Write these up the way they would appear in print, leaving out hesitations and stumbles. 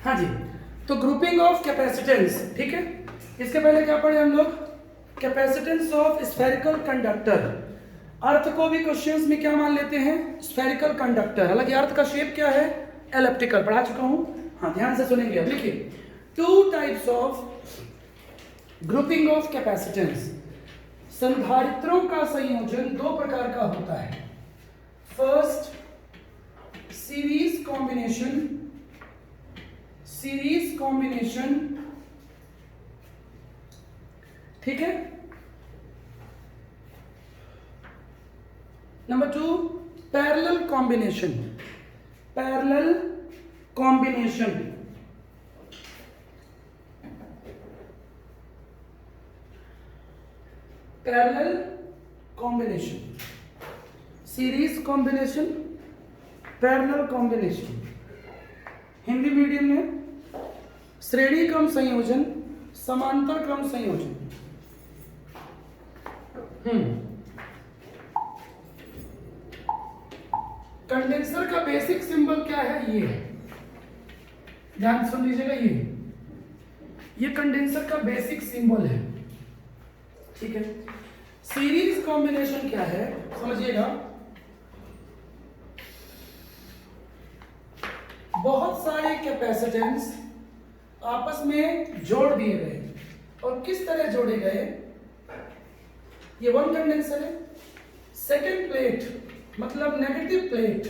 हाँ जी, तो grouping of capacitance, ठीक है। इसके पहले क्या पढ़े हम लोग? Capacitance of spherical conductor. Earth को भी क्वेश्चंस में क्या मान लेते हैं? Spherical conductor. हालांकि अर्थ का शेप क्या है? एलिप्टिकल। पढ़ा चुका हूं, हाँ ध्यान से सुनेंगे। अब लिखिए, two types of grouping of capacitance. संधारित्रों का संयोजन दो प्रकार का होता है। First, series combination. Series combination, ठीक है। Number two, parallel combination. Parallel combination, parallel combination, series combination, parallel combination. Hindi medium में श्रेणी क्रम संयोजन, समांतर क्रम संयोजन। कंडेंसर का बेसिक सिंबल क्या है? ये है, ध्यान सुन लीजिएगा। ये कंडेंसर का बेसिक सिंबल है, ठीक है। सीरीज कॉम्बिनेशन क्या है समझिएगा। बहुत सारे कैपेसिटेंस आपस में जोड़ दिए गए। और किस तरह जोड़े गए? ये वन कंडेंसर है। सेकेंड प्लेट मतलब नेगेटिव प्लेट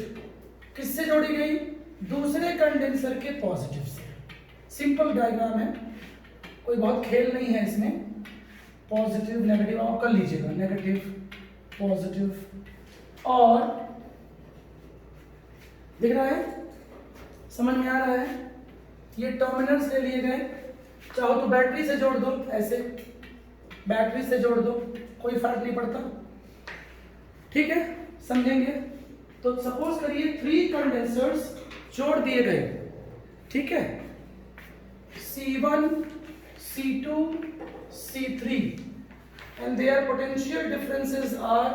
किससे जोड़ी गई? दूसरे कंडेंसर के पॉजिटिव से। सिंपल डायग्राम है, कोई बहुत खेल नहीं है इसमें। पॉजिटिव नेगेटिव आप कर लीजिएगा, नेगेटिव पॉजिटिव। और दिख रहा है, समझ में आ रहा है? ये टर्मिनल्स ले लिए गए। चाहो तो बैटरी से जोड़ दो, ऐसे बैटरी से जोड़ दो, कोई फर्क नहीं पड़ता, ठीक है। समझेंगे? तो सपोज करिए 3 कंडेंसर्स जोड़ दिए गए, ठीक है। C1, C2, C3 and their potential differences are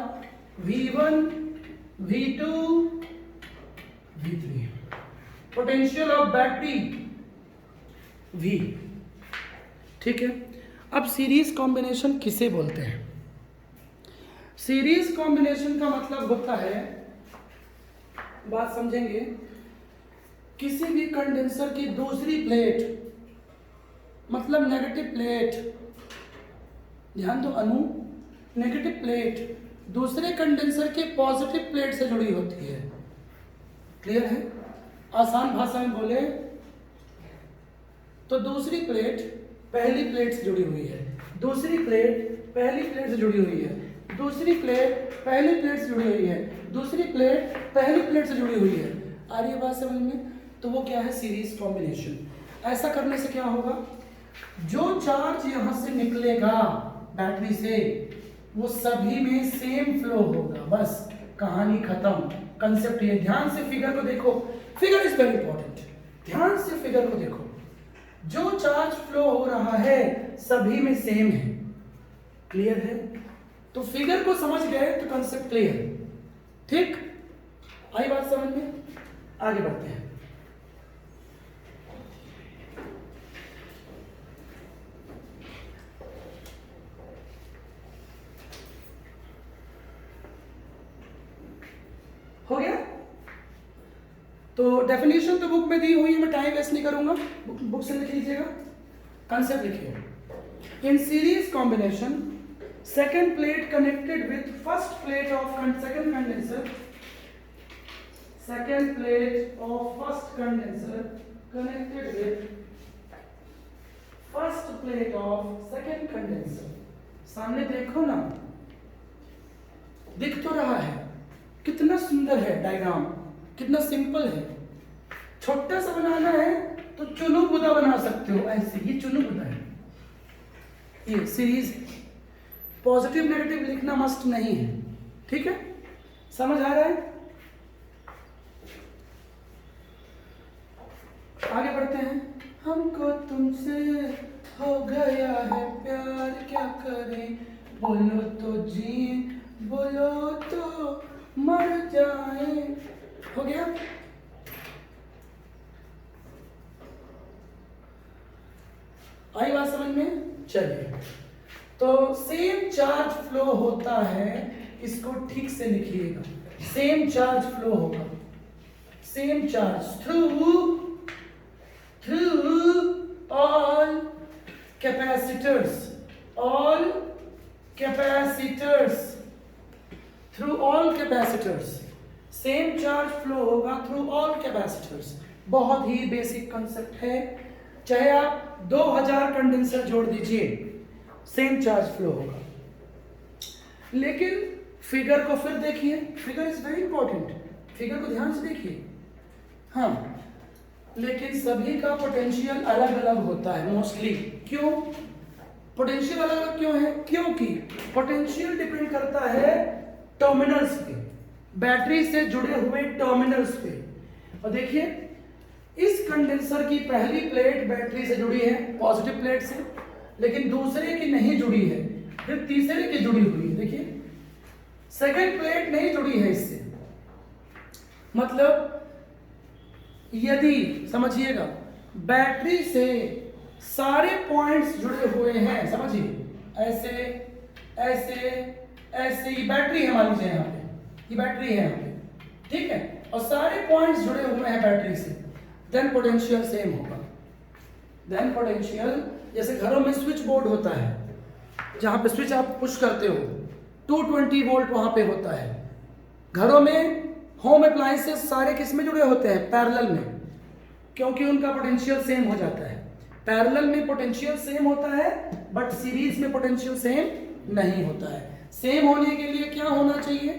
V1, V2, V3. Potential of battery V, ठीक है। अब सीरीज कॉम्बिनेशन किसे बोलते हैं? सीरीज कॉम्बिनेशन का मतलब होता है, बात समझेंगे, किसी भी कंडेंसर की दूसरी प्लेट मतलब नेगेटिव प्लेट, ध्यान दो अनु, नेगेटिव प्लेट दूसरे कंडेंसर के पॉजिटिव प्लेट से जुड़ी होती है। क्लियर है? आसान भाषा में बोले तो दूसरी प्लेट पहली प्लेट से जुड़ी हुई है, दूसरी प्लेट पहली प्लेट से जुड़ी हुई है, दूसरी प्लेट पहली प्लेट से जुड़ी हुई है, दूसरी प्लेट पहली प्लेट से जुड़ी हुई है। आ रही है बात समझ में? तो वो क्या है? Series combination. ऐसा करने से क्या होगा? जो चार्ज यहां से निकलेगा बैटरी से, वो सभी में सेम फ्लो होगा। बस कहानी खत्म। कंसेप्ट ये, ध्यान से फिगर को देखो। फिगर इज वेरी इंपॉर्टेंट, ध्यान से फिगर को देखो। जो चार्ज फ्लो हो रहा है सभी में सेम है। क्लियर है? तो फिगर को समझ गए तो कंसेप्ट क्लियर, ठीक? आई बात समझ में? आगे बढ़ते हैं। हो गया? तो डेफिनेशन तो बुक में दी हुई है, मैं टाइम वेस्ट नहीं करूंगा, बुक से लिख लीजिएगा। कंसेप्ट लिखिए। In series combination, second plate connected with first plate of second condenser, second plate of first condenser connected with first plate of second condenser. सामने देखो ना, दिख तो रहा है, कितना सुंदर है डायग्राम, कितना सिंपल है। छोटा सा बनाना है तो चुनु बुदा बना सकते हो, ऐसे। ये चुनु बुदा है, ये सीरीज। पॉजिटिव नेगेटिव लिखना मस्ट नहीं है, ठीक है? समझ आ रहा है? आगे बढ़ते हैं। हमको तुमसे हो गया है प्यार, क्या करें? बोलो तो जी, बोलो तो मर जाए। हो गया? आई बात समझ में? चलिए, तो सेम चार्ज फ्लो होता है, इसको ठीक से लिखिएगा। सेम चार्ज फ्लो होगा, same charge through all capacitors, all capacitors, through all capacitors, same charge flow होगा थ्रू ऑल कैपेसिटर्स। बहुत ही बेसिक कंसेप्ट है, चाहे आप 2000 कंडेंसर जोड़ दीजिए, सेम चार्ज फ्लो होगा। लेकिन फिगर को फिर देखिए, figure is very important, figure को ध्यान से देखिए। हाँ, लेकिन सभी का पोटेंशियल अलग अलग होता है मोस्टली। क्यों पोटेंशियल अलग अलग क्यों है? क्योंकि पोटेंशियल डिपेंड करता है टर्मिनल्स पे, बैटरी से जुड़े हुए टर्मिनल्स पे। और देखिए, इस कंडेंसर की पहली प्लेट बैटरी से जुड़ी है, पॉजिटिव प्लेट से, लेकिन दूसरे की नहीं जुड़ी है, फिर तीसरे की जुड़ी हुई है। देखिए, सेकेंड प्लेट नहीं जुड़ी है इससे। मतलब यदि समझिएगा, बैटरी से सारे पॉइंट्स जुड़े हुए हैं, समझिए, ऐसे ऐसे ऐसे, ये बैटरी है, मान लीजिए यहाँ पे ये बैटरी है यहाँ पे, ठीक है, और सारे पॉइंट्स जुड़े हुए हैं बैटरी से, देन पोटेंशियल सेम होगा। देन पोटेंशियल, जैसे घरों में स्विच बोर्ड होता है, जहाँ पे स्विच आप पुश करते हो, 220 वोल्ट वहाँ पे होता है। घरों में होम अप्लायंसेस सारे किस में जुड़े होते हैं? पैरेलल में, क्योंकि उनका पोटेंशियल सेम हो जाता है। पैरेलल में पोटेंशियल सेम होता है, बट सीरीज में पोटेंशियल सेम नहीं होता है। सेम होने के लिए क्या होना चाहिए?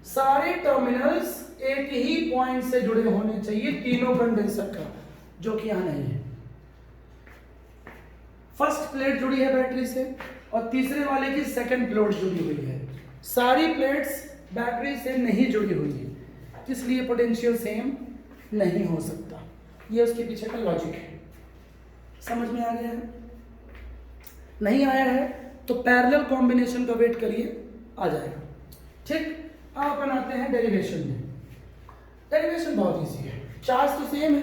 सारे टर्मिनल्स एक ही पॉइंट से जुड़े होने चाहिए, तीनों कंडेंसर का, जो कि यहां नहीं है। फर्स्ट प्लेट जुड़ी है बैटरी से, और तीसरे वाले की सेकंड प्लेट जुड़ी हुई है। सारी प्लेट्स बैटरी से नहीं जुड़ी हुई है, इसलिए पोटेंशियल सेम नहीं हो सकता। ये उसके पीछे का लॉजिक है। समझ में आ गया है? नहीं आया है तो पैरेलल कॉम्बिनेशन का वेट करिए, आ जाएगा। ठीक, अब अपन आते हैं डेरिवेशन में। डेरिवेशन बहुत इजी है, चार्ज तो सेम है।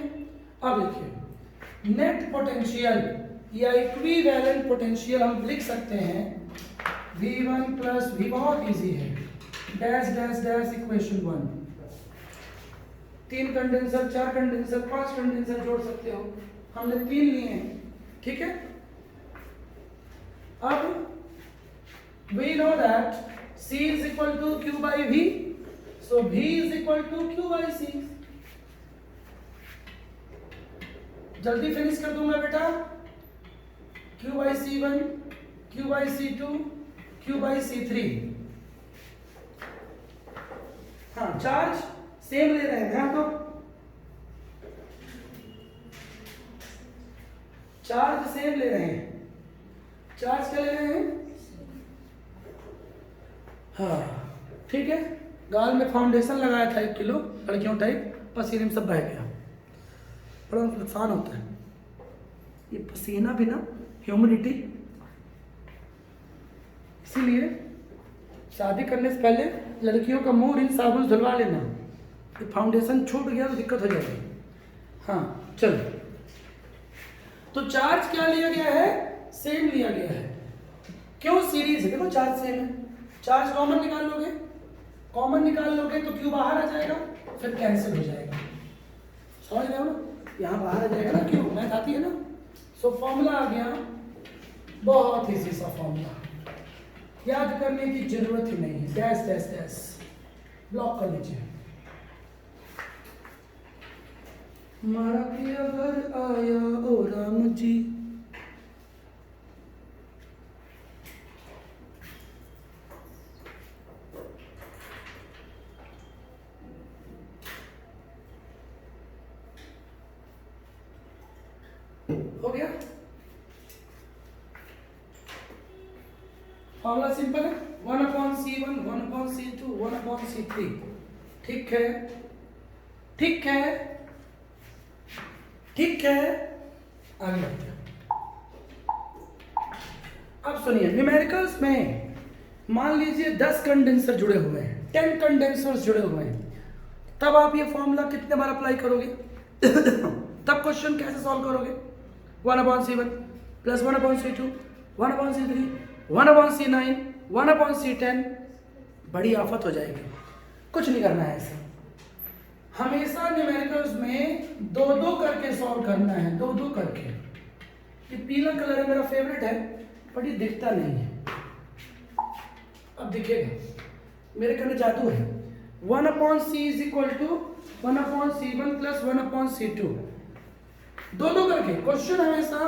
अब देखिए, नेट पोटेंशियल या इक्विवेलेंट पोटेंशियल हम लिख सकते हैं V1 प्लस V, बहुत इजी है, dash dash dash equation 1। 3 condenser, 4 condenser, 5 condenser जोड़ सकते हो, हमने 3 लिए हैं, ठीक है। अब we know that C is equal to Q by V, so V is equal to Q by C। जल्दी फिनिश कर दूंगा बेटा। Q by C1, Q by C2, Q by C3। हाँ, चार्ज सेम ले रहे हैं, ध्यान दो, चार्ज सेम ले रहे हैं। चार्ज क्या ले रहे हैं? हाँ, ठीक है। गाल में फाउंडेशन लगाया था 1 किलो, लड़कियों टाइप, पसीने में सब बह गया, बड़ा नुकसान होता है ये पसीना भी ना, ह्यूमिडिटी। इसीलिए शादी करने से पहले लड़कियों का मुंह रिन साबुन से धुलवा लेना, ये फाउंडेशन छूट गया तो दिक्कत हो जाएगी। हाँ चलो, तो चार्ज क्या लिया गया है? सेम लिया गया है। क्यों? सीरीज है, देखो चार्ज सेम है। चार्ज कॉमन निकाल लोगे, कॉमन निकाल लोगे तो क्यू बाहर आ जाएगा, फिर कैंसिल हो जाएगा। समझ रहे हो ना? यहाँ बाहर आ जाएगा ना क्यू, मैथ आती है ना। सो फॉर्मूला आ गया, बहुत इजी सा फॉर्मूला, याद करने की जरूरत ही नहीं है। डैश डैश डैश ब्लॉक कर लीजिए। मारा पिया घर आया ओ राम जी, हो गया। फॉर्मूला सिंपल है, 1/C1, 1/C2, 1/C3। ठीक है, ठीक है, ठीक है, आगे बढ़ते हैं। अब सुनिए, न्यूमेरिकल्स में मान लीजिए 10 कंडेंसर जुड़े हुए हैं, 10 कंडेंसर्स जुड़े हुए हैं, तब आप ये फॉर्मूला कितने बार अप्लाई करोगे? तब क्वेश्चन कैसे सॉल्व करोगे? 1/C1, plus 1/C2, 1/C3, 1/C9, 1/C10, बड़ी आफत हो जाएगी। कुछ नहीं करना है ऐसा, हमेशा न्यूमेरिकल्स में दो दो करके सॉल्व करना है, दो दो करके। ये पीला कलर है, मेरा फेवरेट है, बट ये दिखता नहीं है, अब दिखेगा, मेरे करने जादू है। 1/C is equal to 1/C1 plus 1/C2, दो दो करके। क्वेश्चन हमेशा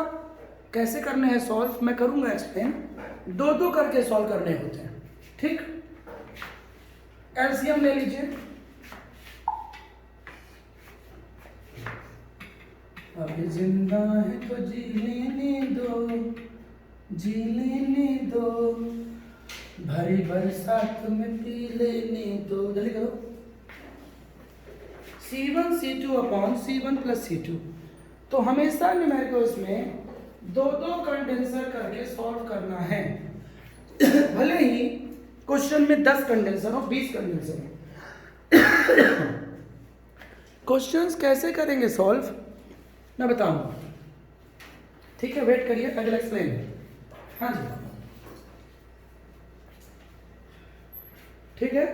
कैसे करने हैं सॉल्व, मैं करूंगा एक्सप्लेन, दो दो करके सॉल्व करने होते हैं, ठीक। एलसीएम ले लीजिए, अभी जिंदा है तो जी लेने दो, जी लेने दो, भरी बरसात में पी लेने दो, जल्दी करो। C1 C2 upon C1 plus C2, तो हमेशा न्यूमेरिकल्स में दो दो कंडेंसर करके सॉल्व करना है। भले ही क्वेश्चन में 10 कंडेंसर हो, 20 कंडेंसर हो। क्वेश्चंस कैसे करेंगे सॉल्व मैं बताऊंगा, ठीक है, वेट करिए, आई विल एक्सप्लेन। हाँ जी, ठीक है।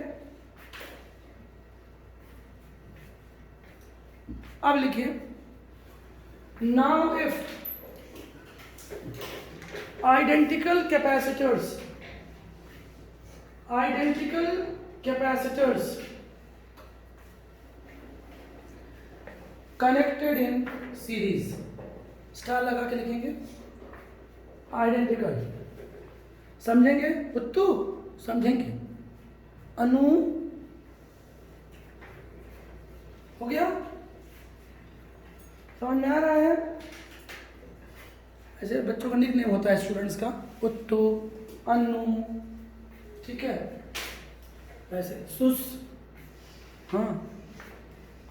अब लिखिए, now if identical capacitors connected in series, star लगा के लिखेंगे, आइडेंटिकल, समझेंगे पुत्तू, समझेंगे, अनु हो गया, समझ में आ रहा है। ऐसे बच्चों का निक नेम होता है स्टूडेंट्स का, पुत्तू, अनु, ठीक है, ऐसे सुस, हाँ,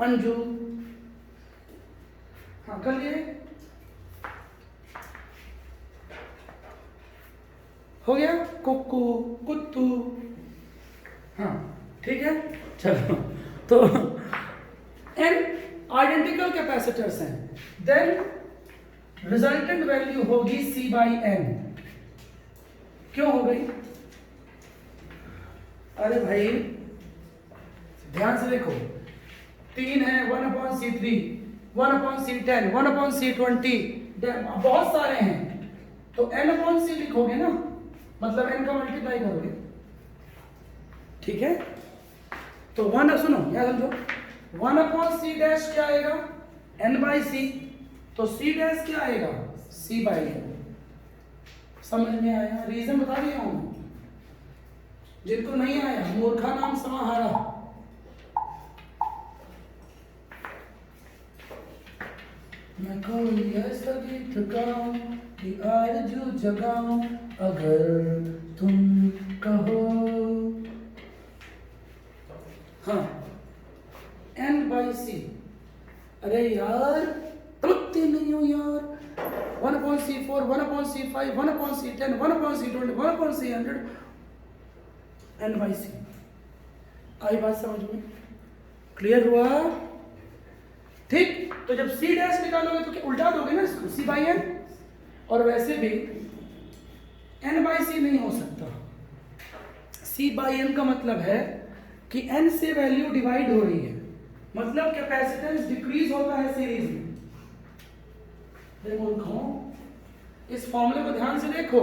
अंजू, हाँ कर लिए, हो गया, कुक्कू, कुत्तू, हाँ ठीक है। चलो, तो n आइडेंटिकल कैपेसिटर्स हैं, देन रिजल्टेंट वैल्यू होगी C/n। क्यों हो गई? अरे भाई ध्यान से देखो, 3 है, 1/C3, 1/C10, 1/C20, बहुत सारे हैं, तो n/C लिखोगे ना, मतलब n का मल्टीप्लाई करोगे, ठीक है। तो 1, सुनो याद समझो, 1/C डैश क्या आएगा, n/C, तो C डैश क्या आएगा, C/n। समझ में आया? रीजन बता दिया हूं, जिनको नहीं आया मूर्खा नाम समाहारा। मैं कोई ऐसा गीत गाऊं कि आरज़ू जगाऊं, अगर तुम कहो। हाँ, n/C, अरे यार प्रवृत्ति नहीं हो यार, 1/C4, 1/C5, 1/C10, 1/C20, 1/C100, n/C। आई बात समझ में? क्लियर हुआ? ठीक। तो जब C डैश निकालोगे तो क्या उल्टा दोगे ना इसको, C/n, और वैसे भी n/C नहीं हो सकता। C/n का मतलब है कि n से वैल्यू डिवाइड हो रही है, मतलब कैपेसिटेंस डिक्रीज होता है सीरीज में। देखो इस फॉर्मूले को ध्यान से देखो,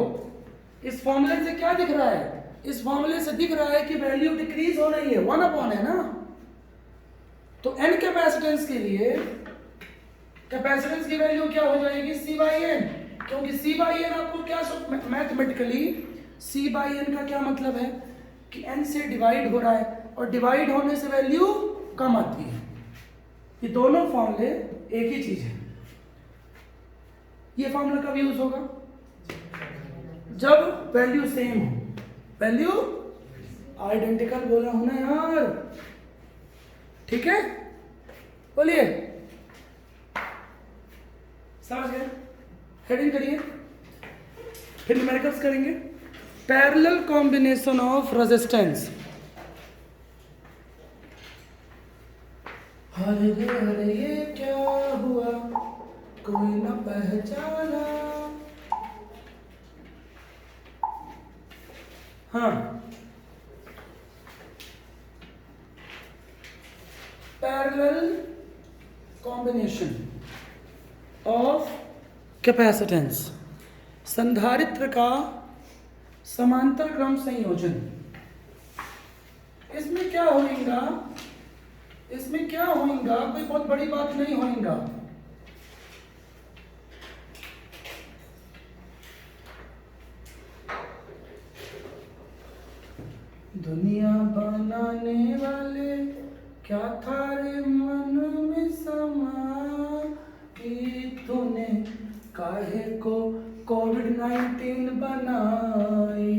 इस फॉर्मूले से क्या दिख रहा है, इस फॉर्मूले से दिख रहा है कि वैल्यू डिक्रीज हो रही है, 1/n है ना। तो n कैपेसिटेंस के लिए कैपेसिटेंस की वैल्यू क्या हो जाएगी, C/n, क्योंकि C/n आपको क्या मैथमेटिकली C/n का क्या मतलब है कि n से डिवाइड हो रहा है, और डिवाइड होने से वैल्यू कम आती है। ये दोनों फॉर्मूले एक ही चीज है। ये फॉर्मूला कब यूज होगा, जब वैल्यू सेम हो, वैल्यू आइडेंटिकल बोला हूं ना यार, ठीक है, बोलिए, समझ गए? हेडिंग करिए, फिर न्यूमेरिकल्स करेंगे। Parallel combination of resistance. अरे ये क्या हुआ, कोई न पहचाना, हाँ, पैरेलल कॉम्बिनेशन ऑफ कैपेसिटेंस, संधारित्र का समांतर क्रम संयोजन। इसमें क्या होगा, इसमें क्या होगा, कोई बहुत बड़ी बात नहीं होगा। दुनिया बनाने वाले क्या था रे मन में समा, तूने काहे को कोविड-19 बनाई।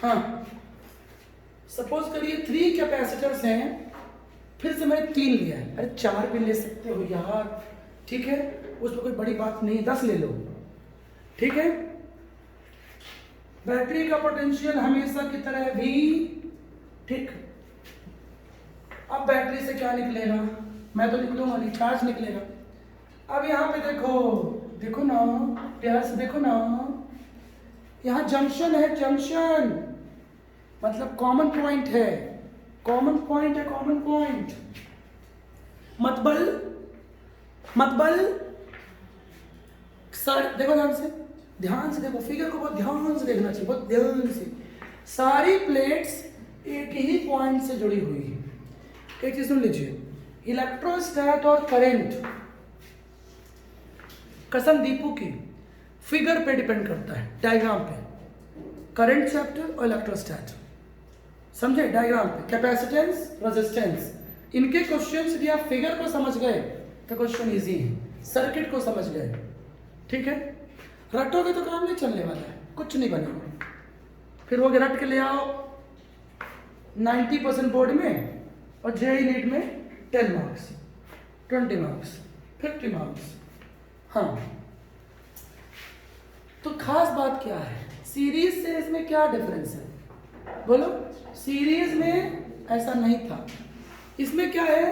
हाँ, सपोज करिए 3 कैपेसिटर्स हैं, फिर से मैंने 3 लिया है, अरे 4 भी ले सकते हो यार, ठीक है, उसमें कोई बड़ी बात नहीं, 10 ले लो, ठीक है। बैटरी का पोटेंशियल हमेशा की तरह V, ठीक। अब बैटरी से क्या निकलेगा, मैं तो निकलूंगा नहीं, चार्ज निकलेगा। अब यहाँ पे देखो, देखो ना प्यार से देखो ना, यहाँ जंक्शन है, जंक्शन मतलब कॉमन पॉइंट है, कॉमन पॉइंट है, कॉमन पॉइंट। मतबल, मतबल सर देखो ध्यान से देखो, फिगर को बहुत ध्यान से देखना चाहिए, बहुत ध्यान से। सारी प्लेट्स एक ही पॉइंट से जुड़ी हुई है। एक चीज सुन लीजिए, इलेक्ट्रोस्टैट और करंट कसम दीपू की फिगर पे डिपेंड करता है, डायग्राम पे। करंट चैप्टर और इलेक्ट्रोस्टैट, समझे, डायग्राम पे। कैपेसिटेंस, रेजिस्टेंस, इनके क्वेश्चंस यदि आप फिगर को समझ गए तो क्वेश्चन इजी है, सर्किट को समझ गए, ठीक है। रटोगे तो काम नहीं चलने वाला है, कुछ नहीं बनेगा। फिर वो रट के ले आओ 90% बोर्ड में, और जेईई नीट में 10 मार्क्स, 20 मार्क्स, 50 मार्क्स। हाँ, तो खास बात क्या है, सीरीज से इसमें क्या डिफरेंस है बोलो। सीरीज में ऐसा नहीं था, इसमें क्या है,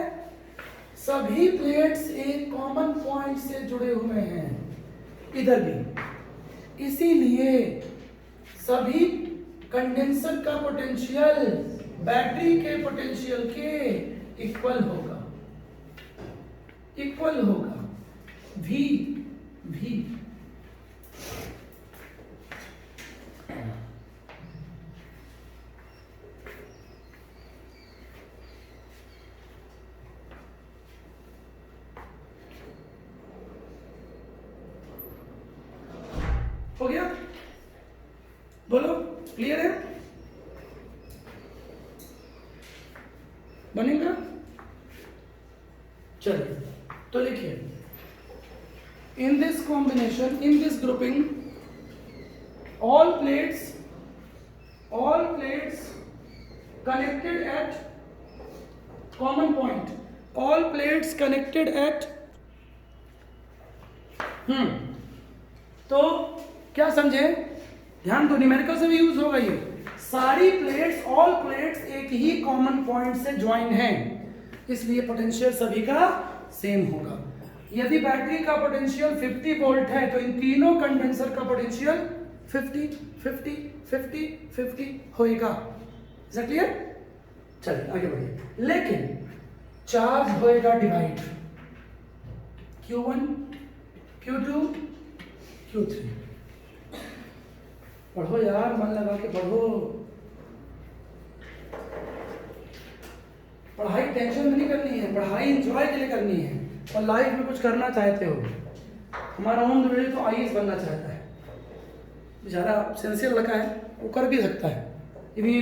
सभी प्लेट्स एक कॉमन पॉइंट से जुड़े हुए हैं, इधर भी, इसीलिए सभी कंडेंसर का पोटेंशियल बैटरी के पोटेंशियल के इक्वल होगा, इक्वल होगा। V हो गया, बोलो क्लियर है, बनेगा। चलिए तो लिखिए, in this combination, in this grouping, all plates connected at common point, all plates connected at तो क्या समझे, ध्यान दो, न्यूमेरिकल से भी यूज होगा ये। सारी प्लेट्स, ऑल प्लेट्स एक ही कॉमन पॉइंट से ज्वाइन हैं, इसलिए पोटेंशियल सभी का सेम होगा। यदि बैटरी का पोटेंशियल 50 वोल्ट है तो इन तीनों कंडेंसर का पोटेंशियल 50 50 50 50 होएगा। Is that clear? चलिए आगे बढ़िए। लेकिन चार्ज होएगा डिवाइड, Q1 Q2 Q3। पढ़ो यार, मन लगा के पढ़ो, पढ़ाई टेंशन में नहीं करनी है, पढ़ाई एंजॉय के लिए करनी है, और लाइफ में कुछ करना चाहते हो। हमारा ओम दुबे तो आईएएस बनना चाहता है, बेचारा सिंसियर लड़का है, वो कर भी सकता है, ये भी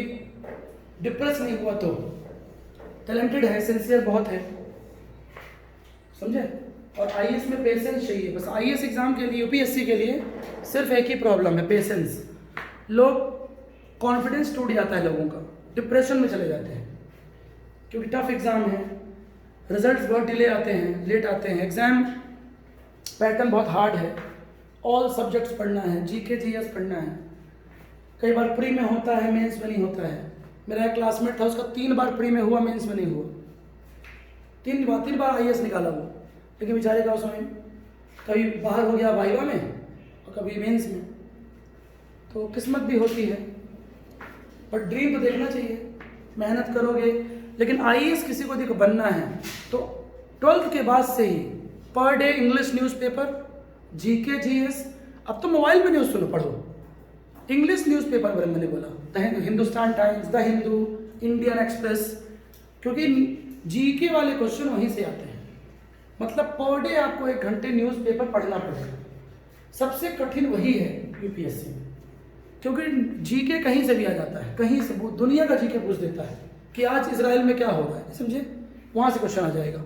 डिप्रेस नहीं हुआ तो टैलेंटेड है, सिंसियर बहुत है, समझे। और आईएएस में पेशेंस चाहिए, बस आईएएस एग्जाम के लिए, यूपीएससी के लिए सिर्फ एक ही प्रॉब्लम है, पेशेंस। लोग कॉन्फिडेंस टूट जाता है लोगों का, डिप्रेशन में चले जाते हैं, क्योंकि टफ एग्जाम है, रिजल्ट्स बहुत डिले आते हैं, लेट आते हैं, एग्जाम पैटर्न बहुत हार्ड है, ऑल सब्जेक्ट्स पढ़ना है, जीके जीएस पढ़ना है, कई बार प्री में होता है, मेंस में नहीं होता है। मेरा एक क्लासमेट था, उसका 3 बार प्री में हुआ, मेंस में नहीं हुआ, 3 बार आईएएस निकाला वो, लेकिन बेचारे का उसमें कभी बाहर हो गया वाइवा में और कभी मेंस में। तो किस्मत भी होती है, पर ड्रीम तो देखना चाहिए, मेहनत करोगे। लेकिन आईएएस किसी को देखो बनना है तो 12th के बाद से ही per day English newspaper, GK GS. अब तो मोबाइल में न्यूज़ सुनो, पढ़ो इंग्लिश न्यूज़पेपर पर। मैंने बोला the Hindustan times, the Hindu, Indian express, क्योंकि जीके वाले क्वेश्चन वहीं से आते हैं। मतलब पर डे आपको 1 घंटे न्यूज़पेपर पढ़ना पड़ेगा। सबसे कठिन वही है यूपीएससी में, क्योंकि जीके कहीं से भी आ जाता है, कहीं से वो दुनिया का जीके पूछ देता है कि आज इजराइल में क्या हो रहा है, समझे, वहाँ से क्वेश्चन आ जाएगा।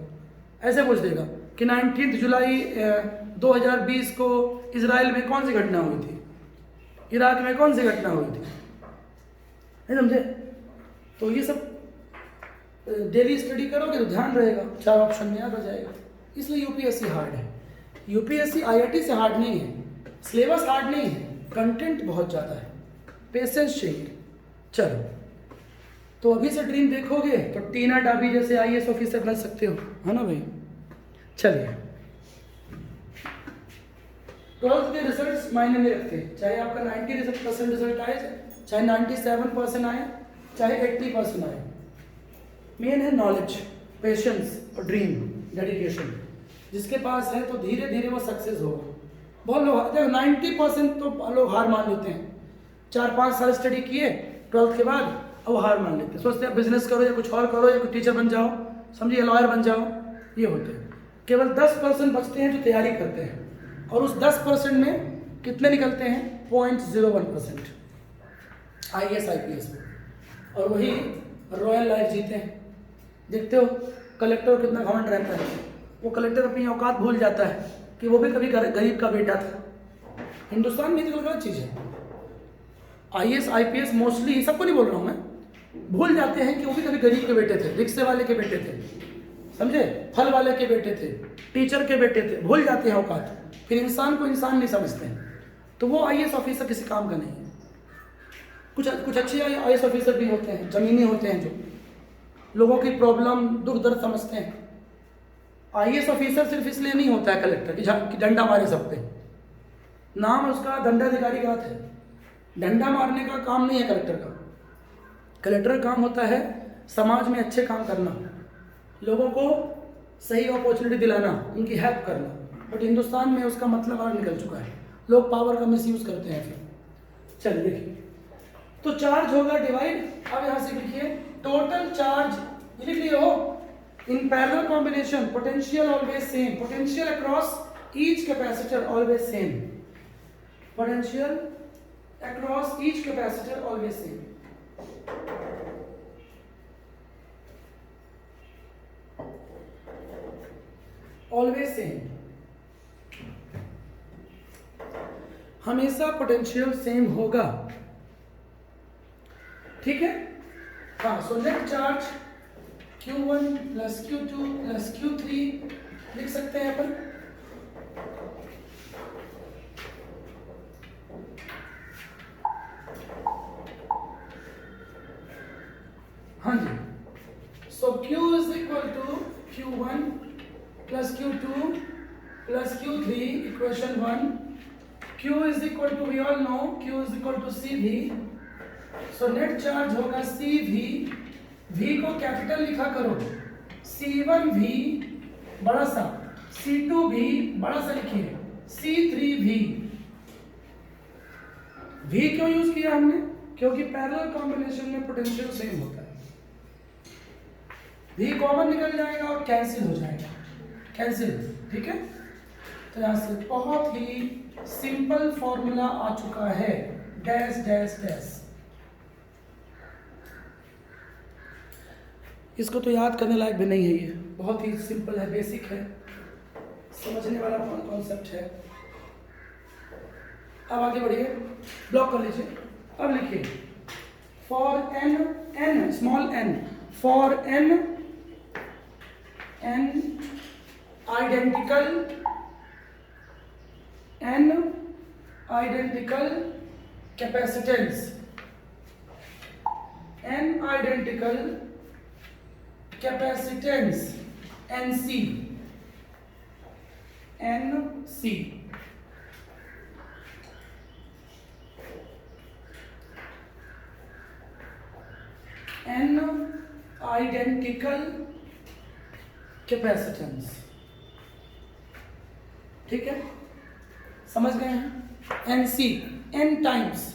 ऐसे पूछ देगा कि 19 जुलाई 2020 को इजराइल में कौन सी घटना हुई थी, इराक में कौन सी घटना हुई थी, नहीं समझे। तो ये सब डेली स्टडी करोगे तो ध्यान रहेगा, 4 ऑप्शन में याद हो जाएगा। इसलिए यूपीएससी हार्ड है। यूपीएससी आईआईटी से हार्ड नहीं है, सिलेबस हार्ड नहीं है, कंटेंट बहुत ज़्यादा है, पेशेंस चाहिए। चलो, तो अभी से ड्रीम देखोगे तो टीना डाबी जैसे आईएएस ऑफिसर बन सकते हो, है ना भाई। चलिए, 12th के रिजल्ट मायने नहीं रखते, चाहे आपका 90% रिजल्ट आए, चाहे 97% आए, चाहे 80% आए। मेन है नॉलेज, पेशेंस और ड्रीम, डेडिकेशन। जिसके पास है तो धीरे धीरे वो सक्सेस होगा। बहुत लोग 90% तो लोग हार मान लेते हैं, 4-5 साल स्टडी किए 12th के बाद, अब वो हार मान लेते हैं, सोचते हैं बिजनेस करो या कुछ और करो या कुछ टीचर बन जाओ, समझिए लॉयर बन जाओ, ये होते हैं। केवल 10% बचते हैं जो तैयारी करते हैं, और उस 10% में कितने निकलते हैं, 0.01% आईएएस आईपीएस में, और वही रॉयल लाइफ जीते हैं। देखते हो कलेक्टर कितना घमंड रहता है, वो कलेक्टर अपनी औकात भूल जाता है कि वो भी कभी गरीब का बेटा था। हिंदुस्तान में तो गलत चीज़ है। आईएएस आईपीएस मोस्टली, सबको नहीं बोल रहा हूँ मैं, भूल जाते हैं कि वो भी कभी गरीब के बेटे थे, रिक्शे वाले के बेटे थे, समझे, फल वाले के बेटे थे, टीचर के बेटे थे, भूल जाते हैं औकात, फिर इंसान को इंसान नहीं समझते हैं। तो वो आईएएस ऑफिसर किसी काम का नहीं है। कुछ अच्छे आईएएस ऑफिसर भी होते हैं, जमीनी होते हैं, जो लोगों की प्रॉब्लम दुख दर्द समझते हैं। आईएएस ऑफिसर सिर्फ इसलिए नहीं होता है कलेक्टर कि डंडा मारे सब पे, नाम उसका दंडाधिकारी का है, डंडा मारने का काम नहीं है कलेक्टर का। कलेक्टर का काम होता है समाज में अच्छे काम करना, लोगों को सही अपॉर्चुनिटी दिलाना, उनकी हेल्प करना। बट हिंदुस्तान में उसका मतलब अलग निकल चुका है, लोग पावर का मिसयूज करते हैं। फिर चलिए देखिए, तो चार्ज होगा डिवाइड। अब यहाँ से लिखिए टोटल चार्ज, ये लिख लिए हो, in parallel combination potential always same, potential across each capacitor always same, potential across each capacitor always same. Always same, हमेशा पोटेंशियल सेम होगा, ठीक है। हाँ, so net charge Q1 plus Q2 plus Q3 लिख सकते हैं अपन। हाँ जी, so Q is equal to Q1 plus Q2 plus Q3, equation 1। Q is equal to, we all know Q is equal to CV, so net charge होगा CV। V को capital लिखा करो, C1V बड़ा सा, C2V बड़ा सा लिखिए, C3V। V क्यों यूज किया हमने, क्योंकि पैरेलल कॉम्बिनेशन में पोटेंशियल सेम होता है। V कॉमन निकल जाएगा और कैंसिल हो जाएगा, कैंसिल, ठीक है। तो यहाँ से बहुत ही सिंपल फॉर्मूला आ चुका है, डैश डैश डैश। इसको तो याद करने लायक भी नहीं है, ये बहुत ही सिंपल है, बेसिक है, समझने वाला कॉन्सेप्ट है। अब आगे बढ़िए, ब्लॉक कर लीजिए। अब लिखिए for n small n, for n identical capacitance, n identical capacitance NC N identical capacitance. ठीक है, समझ गए हैं। एन सी, एन टाइम्स,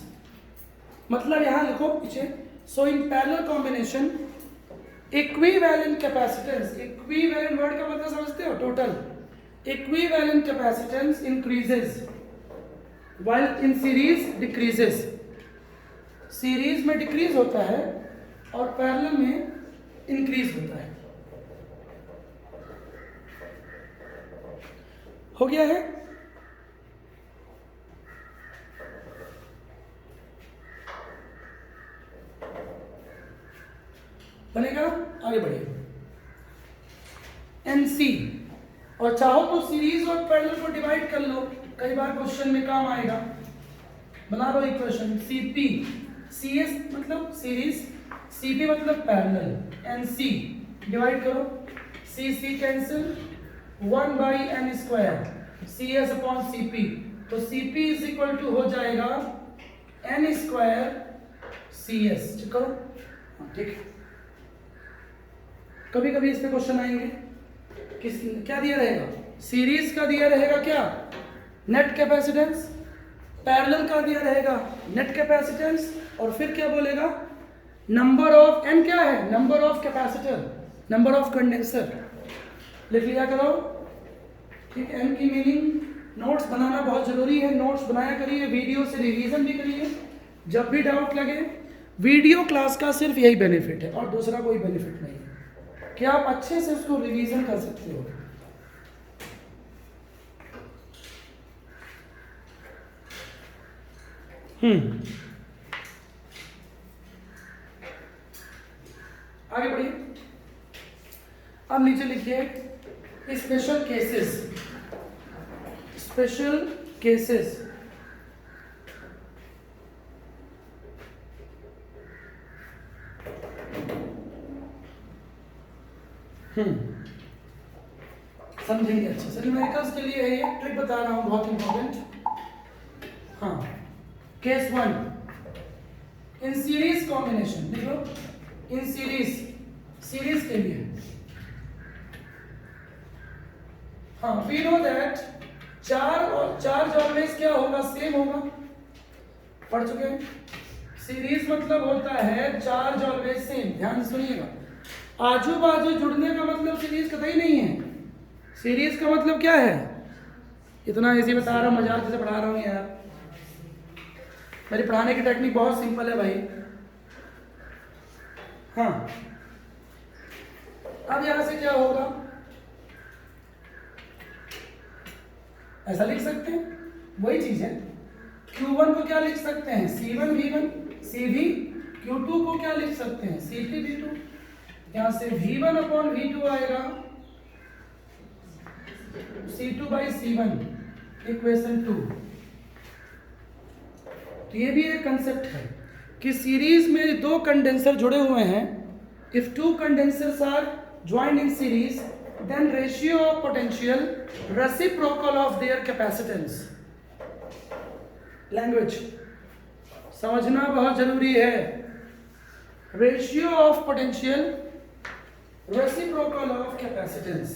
मतलब यहां लिखो पीछे। So in parallel combination equivalent capacitance, equivalent word का मतलब समझते हो, total. Equivalent capacitance increases while in series decreases. Series में डिक्रीज होता है और पैरेलल में इंक्रीज होता है। हो गया है। बनेगा, आगे बढ़िए। एनसी, और चाहो तो सीरीज और पैरेलल को डिवाइड कर लो, कई बार क्वेश्चन में काम आएगा। बना लो इक्वेशन। सीपी, सीएस मतलब सीरीज, सीपी मतलब पैरेलल, एनसी डिवाइड करो, C C cancel, 1/n², cs upon CP. तो सीपी इज इक्वल टू हो जाएगा n² cs। करो, ठीक है। कभी कभी इस पे क्वेश्चन आएंगे, किस क्या दिया रहेगा, सीरीज का दिया रहेगा क्या, नेट कैपेसिटेंस, पैरेलल का दिया रहेगा नेट कैपेसिटेंस, और फिर क्या बोलेगा, नंबर ऑफ, एन क्या है, number of capacitor, number of condenser. लिख लिया करो, ठीक। एन की मीनिंग, नोट्स बनाना बहुत जरूरी है, नोट्स बनाया करिए, वीडियो से रिवीजन भी करिए। जब भी डाउट लगे, वीडियो क्लास का सिर्फ यही बेनिफिट है और दूसरा कोई बेनिफिट नहीं है कि आप अच्छे से उसको रिवीजन कर सकते हो। आगे बढ़िए। अब नीचे लिखिए स्पेशल केसेस, स्पेशल केसेस। समझेंगे अच्छे से, न्यूमेरिकल्स के लिए है ये, ट्रिक बता रहा हूं बहुत इंपॉर्टेंट। हाँ, केस 1 इन सीरीज कॉम्बिनेशन, देखो इन सीरीज, सीरीज के लिए, हाँ we know that charge always क्या होगा, सेम होगा, पढ़ चुके हैं। सीरीज मतलब होता है चार्ज ऑलवेज सेम। ध्यान सुनिएगा, आजू बाजू जुड़ने का मतलब सीरीज कतई नहीं है। सीरीज का मतलब क्या है, इतना इजी बता रहा हूं, मजाक से पढ़ा रहा हूं यार, मेरी पढ़ाने की टेक्निक बहुत सिंपल है भाई। हाँ, अब यहां से क्या होगा, ऐसा लिख सकते हैं, वही चीज है। Q1 को क्या लिख सकते हैं, C1 V1 CV। Q2 को क्या लिख सकते हैं, C2 V2। यहां से V1 अपॉन V2 आएगा C2/C1, इक्वेशन 2। तो ये भी एक कंसेप्ट है कि सीरीज में दो कंडेंसर जुड़े हुए हैं। If two condensers are joined in series, then ratio of potential reciprocal of their capacitance। Language समझना बहुत जरूरी है। Ratio of potential reciprocal of capacitance.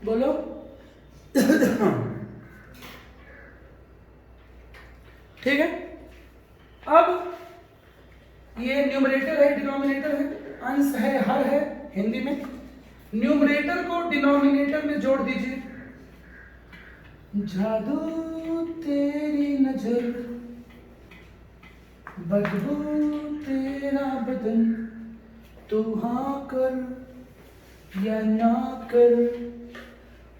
बोलो ठीक है। अब ये न्यूमरेटर है, डिनोमिनेटर है, अंश है, हर है हिंदी में। न्यूमरेटर को डिनोमिनेटर में जोड़ दीजिए। जादू तेरी नजर, बदबू तेरा बदन, तू हाँ कर या ना कर,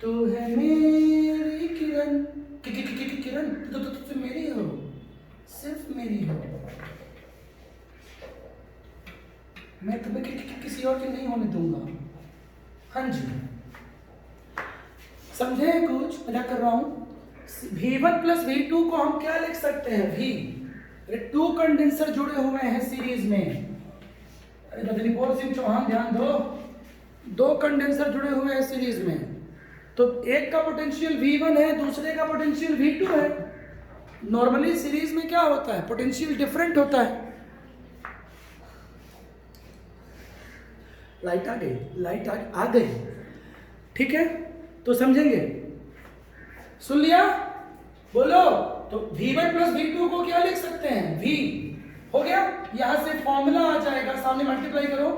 तू है मेरी किरण। किरण तो मेरी हो, सिर्फ मेरी हो, मैं तुम्हें किसी और के नहीं होने दूंगा। हाँ जी, समझे कुछ, मजाक कर रहा हूं। V1 प्लस V2 को हम क्या लिख सकते हैं, V। टू कंडेंसर जुड़े हुए हैं सीरीज में। अरे बदनीपुर सिंह चौहान ध्यान दो, दो कंडेंसर जुड़े हुए हैं सीरीज में, तो एक का पोटेंशियल V1 है, दूसरे का पोटेंशियल V2 है। नॉर्मली सीरीज में क्या होता है, पोटेंशियल डिफरेंट होता है। लाइट आ गई, लाइट आ गई, ठीक है, तो समझेंगे। सुन लिया, बोलो। तो V1 प्लस V2 को क्या लिख सकते हैं, V हो गया। यहां से फॉर्मूला आ जाएगा, सामने मल्टीप्लाई करो,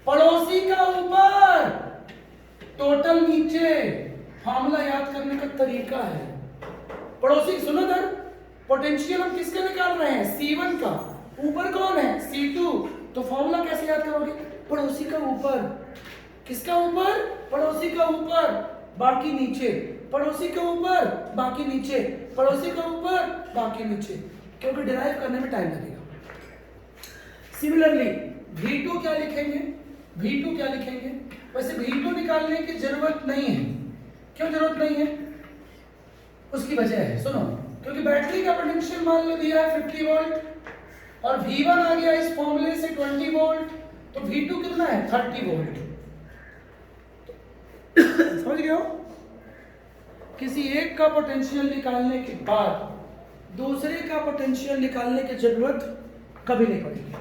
पड़ोसी का ऊपर टोटल नीचे। फॉर्मूला याद करने का तरीका है, पड़ोसी सुनो इधर, पोटेंशियल हम किसका निकाल रहे हैं, C1 का, ऊपर कौन है, C2। तो फॉर्मूला कैसे याद करोगे, पड़ोसी का ऊपर, किसका ऊपर, पड़ोसी का ऊपर, बाकी नीचे, पड़ोसी के ऊपर बाकी नीचे, पड़ोसी के ऊपर बाकी नीचे, क्योंकि डिराइव करने में टाइम लगेगा। सिमिलरली V2 क्या लिखेंगे, V2 क्या लिखेंगे, वैसे V2 निकालने की जरूरत नहीं है। क्यों जरूरत नहीं है, उसकी वजह है, सुनो। क्योंकि बैटरी का पोटेंशियल मान लो दिया है 50 वोल्ट और V1 आ गया इस फॉर्मूले से 20 वोल्ट, तो V2 कितना है, 30 वोल्ट। समझ गए हो, किसी एक का पोटेंशियल निकालने के बाद दूसरे का पोटेंशियल निकालने की जरूरत कभी नहीं पड़ेगी।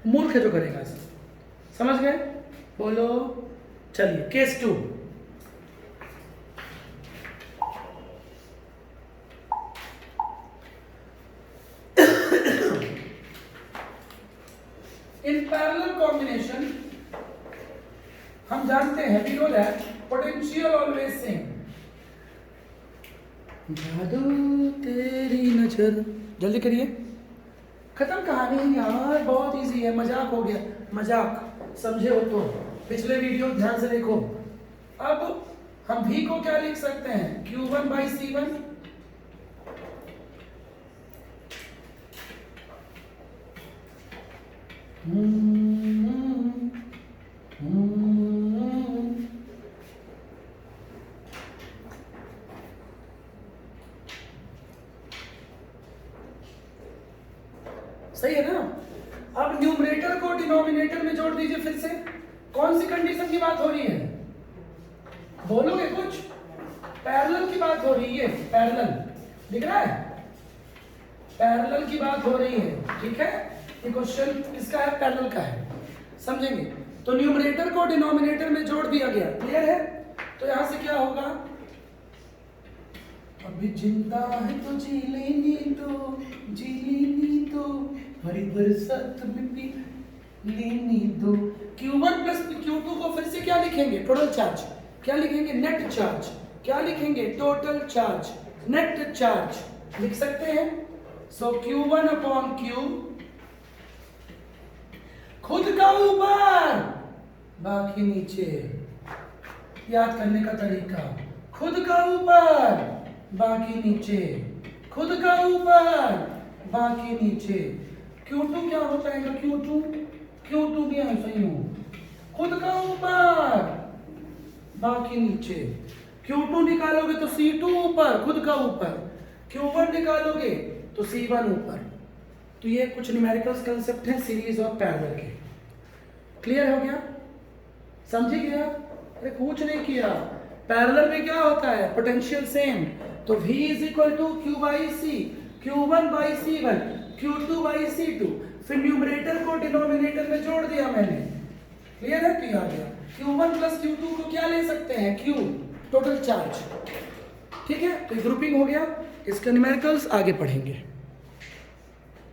मूर्ख जो करेगा इसे, समझ गए, बोलो। चलिए केस 2, इन पैरेलल कॉम्बिनेशन हम जानते हैं, we know that potential always same. जादू तेरी नजर, जल्दी करिए, खत्म कहानी यार, बहुत इजी है, मजाक हो गया, मजाक समझे हो तो पिछले वीडियो ध्यान से देखो। अब हम V को क्या लिख सकते हैं, Q1 बाई C1, सही है ना। अब न्यूमरेटर को डिनोमिनेटर में जोड़ दीजिए फिर से। कौन सी कंडीशन की बात हो रही है, बोलोगे कुछ, पैरेलल की बात हो रही है, पैरेलल दिख रहा है, पैरेलल की बात हो रही है, ठीक है। ये क्वेश्चन किसका है, पैरेलल का है, समझेंगे। तो न्यूमरेटर को डिनोमिनेटर में जोड़ दिया गया, क्लियर है। तो यहां से क्या होगा, अभी जिंदा है तो जी लेनी दो, जी लेनी दो, हरी बरसात में पी लेनी दो। Q1 प्लस Q2 को फिर से क्या लिखेंगे, टोटल चार्ज, क्या लिखेंगे, नेट चार्ज, क्या लिखेंगे, टोटल चार्ज, नेट चार्ज लिख सकते हैं। सो Q1 अपॉन Q, खुद का ऊपर बाकी नीचे, याद करने का तरीका, खुद का ऊपर बाकी नीचे, खुद का ऊपर बाकी नीचे। Q2 क्या होता है, Q2 भी ऐसा ही हो, खुद का ऊपर बाकी नीचे। Q2 निकालोगे तो C2 ऊपर, खुद का ऊपर, Q1 निकालोगे तो C1 ऊपर। तो ये कुछ न्यूमेरिकल्स कंसेप्ट हैं सीरीज और पैरेलल के, क्लियर हो गया, समझी गया। अरे कुछ नहीं किया, पैरेलल में क्या होता है, पोटेंशियल सेम, तो V is equal to Q by C, Q1 by C1, Q2 by C2, फिर न्यूमरेटर को डिनोमिनेटर में जोड़ दिया मैंने, क्लियर है, तो आ गया Q1 प्लस Q2 को क्या ले सकते हैं, Q, टोटल चार्ज, ठीक है। तो ग्रुपिंग हो गया, इसके न्यूमेरिकल्स आगे पढ़ेंगे।